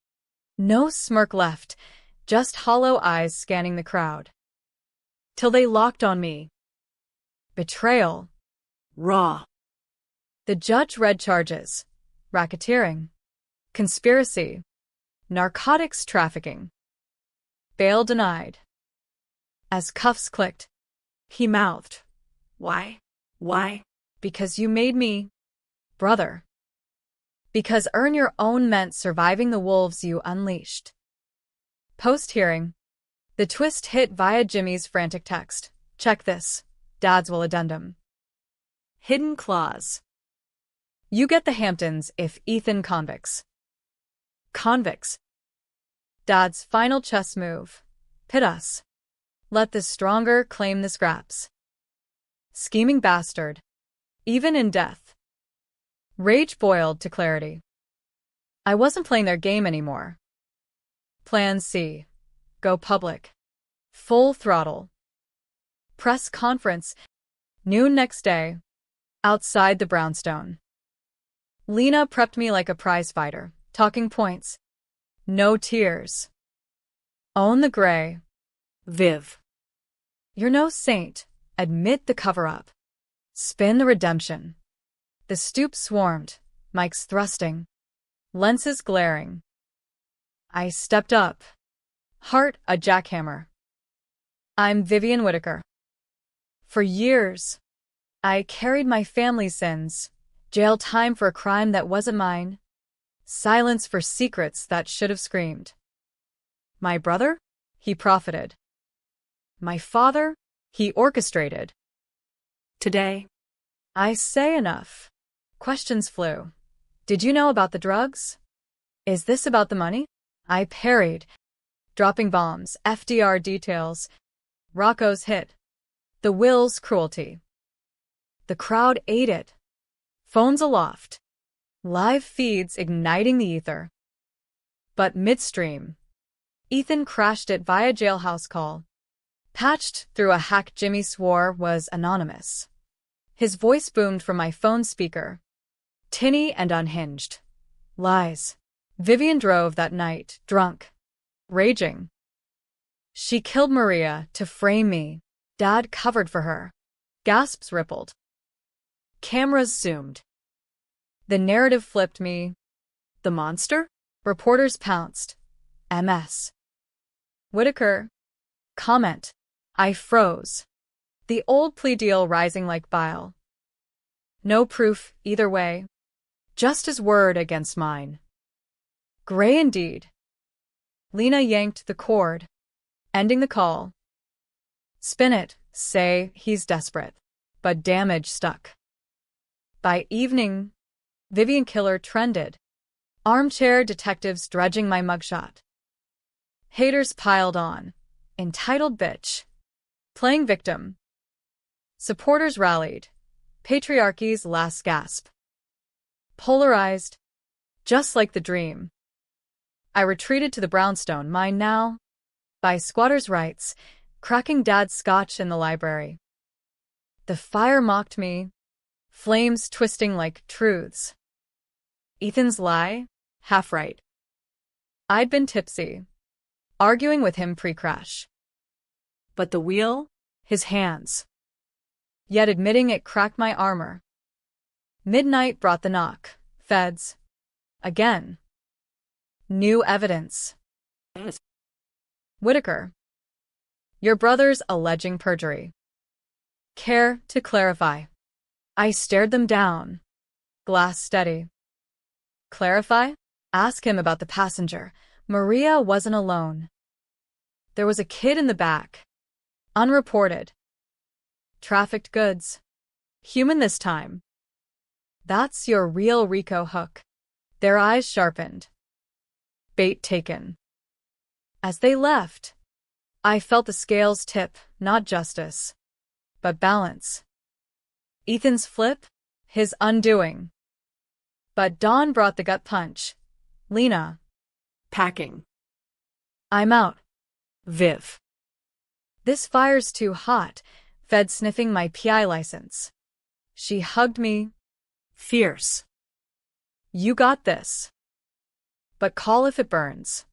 No smirk left, just hollow eyes scanning the crowd. Till they locked on me. Betrayal. Raw. The judge read charges. Racketeering. Conspiracy. Narcotics trafficking. Bail denied. As cuffs clicked, he mouthed. Why? Why? Because you made me, brother. Because earn your own meant surviving the wolves you unleashed. Post-hearing, the twist hit via Jimmy's frantic text. Check this. Dad's will addendum. Hidden clause. You get the Hamptons if Ethan convicts. Convicts. Dad's final chess move. Pit us. Let the stronger claim the scraps. Scheming bastard. Even in death. Rage boiled to clarity. I wasn't playing their game anymore. Plan C. Go public. Full throttle. Press conference. Noon next day. Outside the brownstone. Lena prepped me like a prize fighter. Talking points. No tears. Own the gray. Viv. You're no saint. Admit the cover-up. Spin the redemption. The stoop swarmed, mics thrusting, lenses glaring. I stepped up. Heart a jackhammer. I'm Vivian Whitaker. For years, I carried my family's sins, jail time for a crime that wasn't mine, silence for secrets that should have screamed. My brother? He profited. My father? He orchestrated. Today, I say enough. Questions flew. Did you know about the drugs? Is this about the money? I parried, dropping bombs, FDR details, Rocco's hit, the will's cruelty. The crowd ate it. Phones aloft. Live feeds igniting the ether. But midstream, Ethan crashed it via jailhouse call. Patched through a hack Jimmy swore was anonymous. His voice boomed from my phone speaker. Tinny and unhinged. Lies. Vivian drove that night, drunk. Raging. She killed Maria to frame me. Dad covered for her. Gasps rippled. Cameras zoomed. The narrative flipped me. The monster? Reporters pounced. MS. Whitaker. Comment. I froze. The old plea deal rising like bile. No proof either way. Just his word against mine. Gray indeed. Lena yanked the cord, ending the call. Spin it, say he's desperate, but damage stuck. By evening, Vivian Killer trended. Armchair detectives dredging my mugshot. Haters piled on. Entitled bitch. Playing victim. Supporters rallied. Patriarchy's last gasp. Polarized. Just like the dream. I retreated to the brownstone, mine now. By squatters' rights, cracking Dad's scotch in the library. The fire mocked me. Flames twisting like truths. Ethan's lie, half right. I'd been tipsy. Arguing with him pre-crash. But the wheel? His hands. Yet admitting it cracked my armor. Midnight brought the knock. Feds. Again. New evidence. Whitaker. Your brother's alleging perjury. Care to clarify. I stared them down. Glass steady. Clarify? Ask him about the passenger. Maria wasn't alone. There was a kid in the back. Unreported. Trafficked goods. Human this time. That's your real Rico hook. Their eyes sharpened. Bait taken. As they left, I felt the scales tip, not justice, but balance. Ethan's flip, his undoing. But Dawn brought the gut punch. Lena. Packing. I'm out. Viv. This fire's too hot. Fed sniffing my PI license. She hugged me. Fierce. You got this. But call if it burns.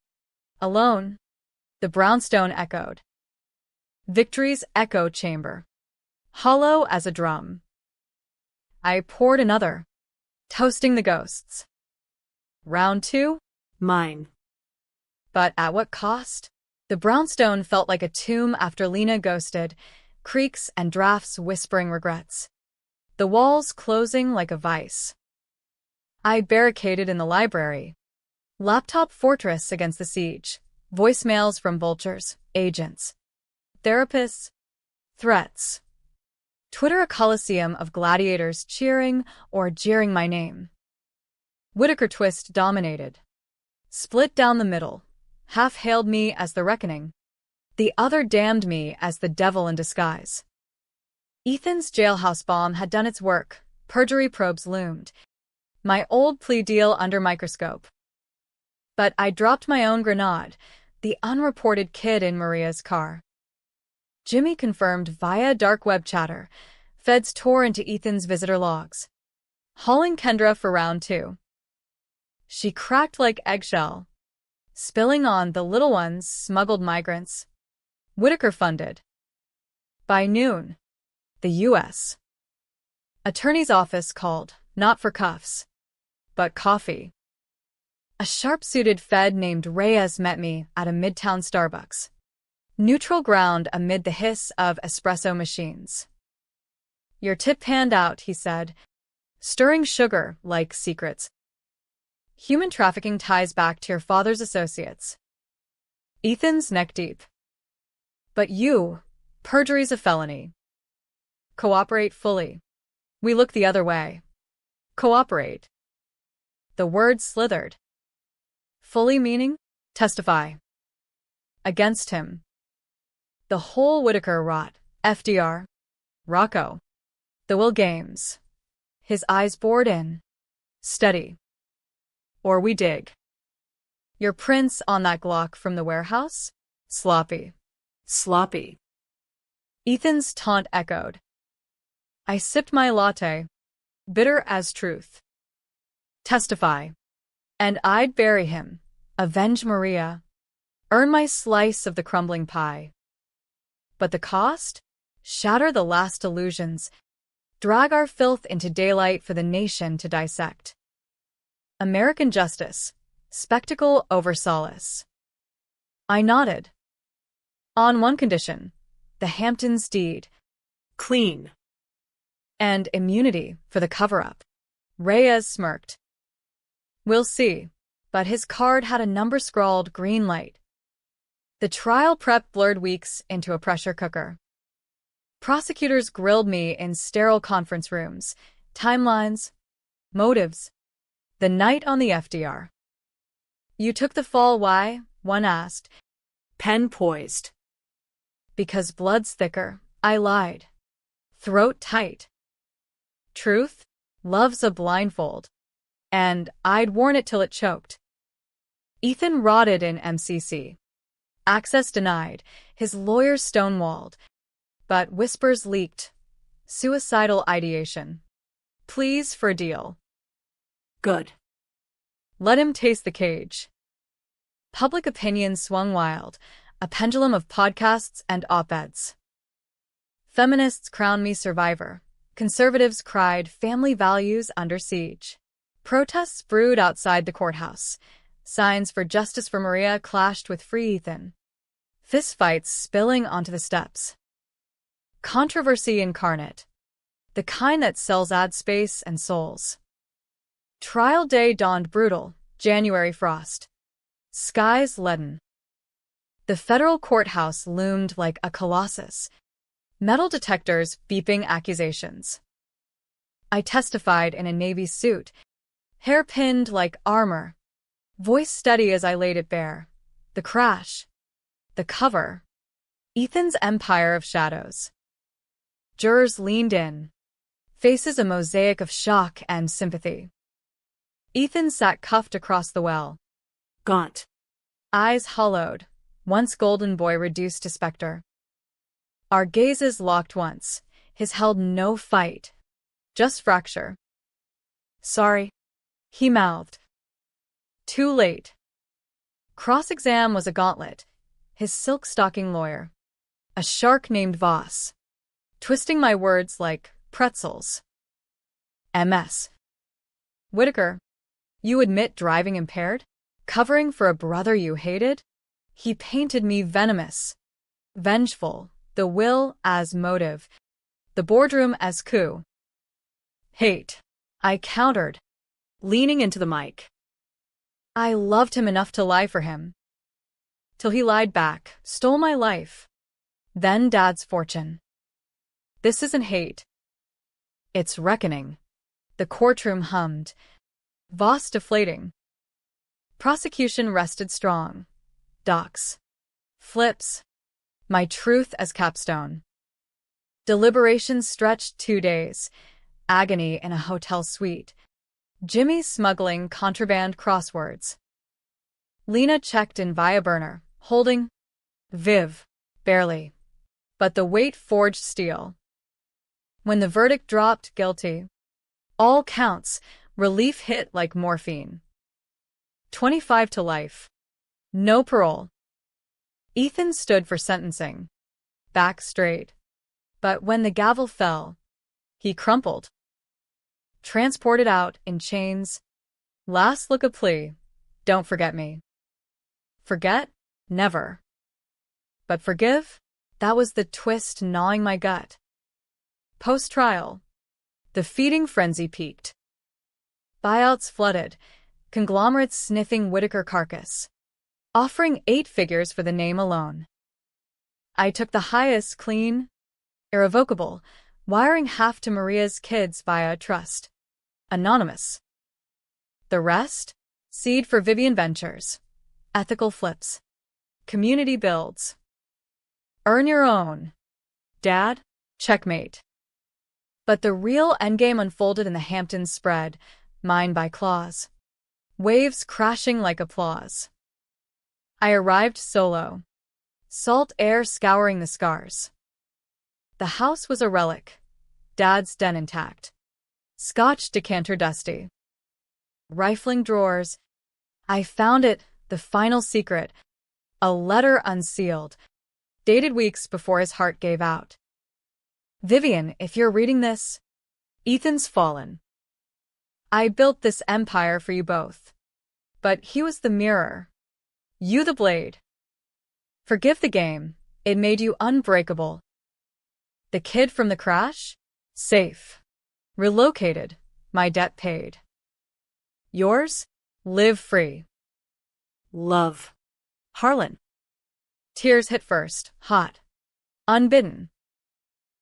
Alone. The brownstone echoed. Victory's echo chamber. Hollow as a drum. I poured another. Toasting the ghosts. Round 2? Mine. But at what cost? The brownstone felt like a tomb after Lena ghosted, creaks and drafts whispering regrets. The walls closing like a vice. I barricaded in the library. Laptop fortress against the siege. Voicemails from vultures, agents, therapists, threats. Twitter a coliseum of gladiators cheering or jeering my name. Whitaker twist dominated. Split down the middle. Half hailed me as the reckoning. The other damned me as the devil in disguise. Ethan's jailhouse bomb had done its work. Perjury probes loomed. My old plea deal under microscope. But I dropped my own grenade, the unreported kid in Maria's car. Jimmy confirmed via dark web chatter. Feds tore into Ethan's visitor logs. Hauling Kendra for round 2. She cracked like eggshell, spilling on the little ones, smuggled migrants. Whitaker funded. By noon, the U.S. Attorney's office called, not for cuffs, but coffee. A sharp-suited Fed named Reyes met me at a midtown Starbucks. Neutral ground amid the hiss of espresso machines. Your tip panned out, he said, stirring sugar like secrets. Human trafficking ties back to your father's associates. Ethan's neck deep. But you, perjury's a felony. Cooperate fully. We look the other way. Cooperate. The word slithered. Fully meaning? Testify. Against him. The whole Whitaker rot. FDR. Rocco. The Will Games. His eyes bored in. Steady. Or we dig. Your prints on that Glock from the warehouse? Sloppy. Sloppy. Ethan's taunt echoed. I sipped my latte. Bitter as truth. Testify. And I'd bury him. Avenge Maria. Earn my slice of the crumbling pie. But the cost? Shatter the last illusions. Drag our filth into daylight for the nation to dissect. American justice. Spectacle over solace. I nodded. On one condition. The Hamptons deed. Clean. And immunity for the cover-up. Reyes smirked. We'll see. But his card had a number scrawled green light. The trial prep blurred weeks into a pressure cooker. Prosecutors grilled me in sterile conference rooms. Timelines. Motives. The night on the FDR. You took the fall, why? One asked. Pen poised. Because blood's thicker, I lied. Throat tight. Truth? Love's a blindfold. And I'd worn it till it choked. Ethan rotted in MCC. Access denied, his lawyers stonewalled. But whispers leaked. Suicidal ideation. Pleas for a deal. Good. Let him taste the cage. Public opinion swung wild, a pendulum of podcasts and op-eds. Feminists crowned me survivor. Conservatives cried family values under siege. Protests brewed outside the courthouse. Signs for justice for Maria clashed with free Ethan. Fistfights spilling onto the steps. Controversy incarnate. The kind that sells ad space and souls. Trial day dawned brutal, January frost. Skies leaden. The federal courthouse loomed like a colossus. Metal detectors beeping accusations. I testified in a navy suit, hair pinned like armor, voice steady as I laid it bare. The crash. The cover. Ethan's empire of shadows. Jurors leaned in, faces a mosaic of shock and sympathy. Ethan sat cuffed across the well. Gaunt. Eyes hollowed, once golden boy reduced to specter. Our gazes locked once. His held no fight. Just fracture. Sorry, he mouthed. Too late. Cross-exam was a gauntlet. His silk-stocking lawyer. A shark named Voss. Twisting my words like pretzels. MS. Whitaker, you admit driving impaired? Covering for a brother you hated? He painted me venomous. Vengeful. The will as motive. The boardroom as coup. Hate. I countered, Leaning into the mic. I loved him enough to lie for him. till he lied back, stole my life. Then Dad's fortune. This isn't hate. It's reckoning. The courtroom hummed. Voss deflating. Prosecution rested strong. Docs. Flips. My truth as capstone. Deliberations stretched 2 days. Agony in a hotel suite. Jimmy smuggling contraband crosswords. Lena checked in via burner, holding Viv, barely. But the weight forged steel. When the verdict dropped guilty, all counts, relief hit like morphine. 25 to life. No parole. Ethan stood for sentencing. Back straight. But when the gavel fell, he crumpled. Transported out in chains. Last look of plea. Don't forget me. Forget? Never. But forgive? That was the twist gnawing my gut. Post-trial. The feeding frenzy peaked. Buyouts flooded, conglomerates sniffing Whitaker carcass, offering 8 figures for the name alone. I took the highest, clean, irrevocable, wiring half to Maria's kids via a trust. Anonymous. The rest? Seed for Vivian Ventures. Ethical flips. Community builds. Earn your own. Dad? Checkmate. But the real endgame unfolded in the Hamptons spread, mine by claws. Waves crashing like applause. I arrived solo. Salt air scouring the scars. The house was a relic. Dad's den intact. Scotch decanter dusty. Rifling drawers. I found it, the final secret. A letter unsealed. Dated weeks before his heart gave out. Vivian, if you're reading this, Ethan's fallen. I built this empire for you both. But he was the mirror. You the blade. Forgive the game. It made you unbreakable. The kid from the crash? Safe. Relocated. My debt paid. Yours? Live free. Love. Harlan. Tears hit first, hot. Unbidden.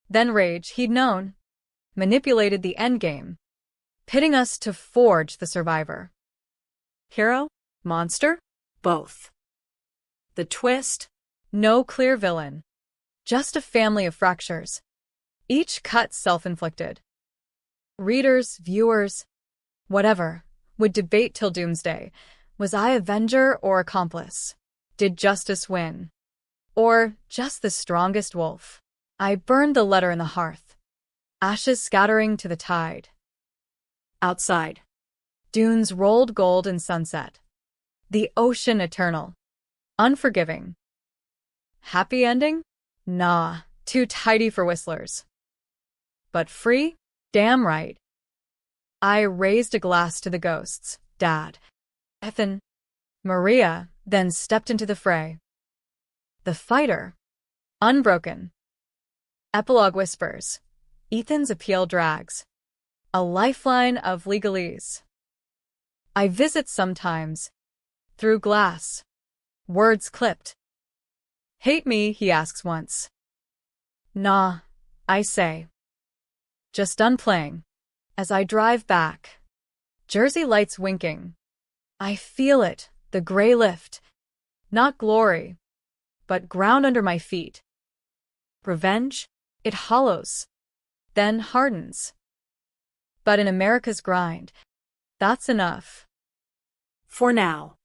Then rage he'd known. Manipulated the endgame. Pitting us to forge the survivor. Hero? Monster? Both. The twist? No clear villain. Just a family of fractures. Each cut self-inflicted. Readers, viewers, whatever, would debate till doomsday. Was I avenger or accomplice? Did justice win? Or just the strongest wolf? I burned the letter in the hearth. Ashes scattering to the tide. Outside. Dunes rolled gold in sunset. The ocean eternal. Unforgiving. Happy ending? Nah, too tidy for whistlers. But free? Damn right. I raised a glass to the ghosts, Dad, Ethan, Maria, then stepped into the fray. The fighter. Unbroken. Epilogue whispers. Ethan's appeal drags. A lifeline of legalese. I visit sometimes. Through glass. Words clipped. Hate me, he asks once. Nah, I say. Just done playing. As I drive back. Jersey lights winking. I feel it, the gray lift. Not glory, but ground under my feet. Revenge? It hollows. Then hardens. But in America's grind, that's enough. For now.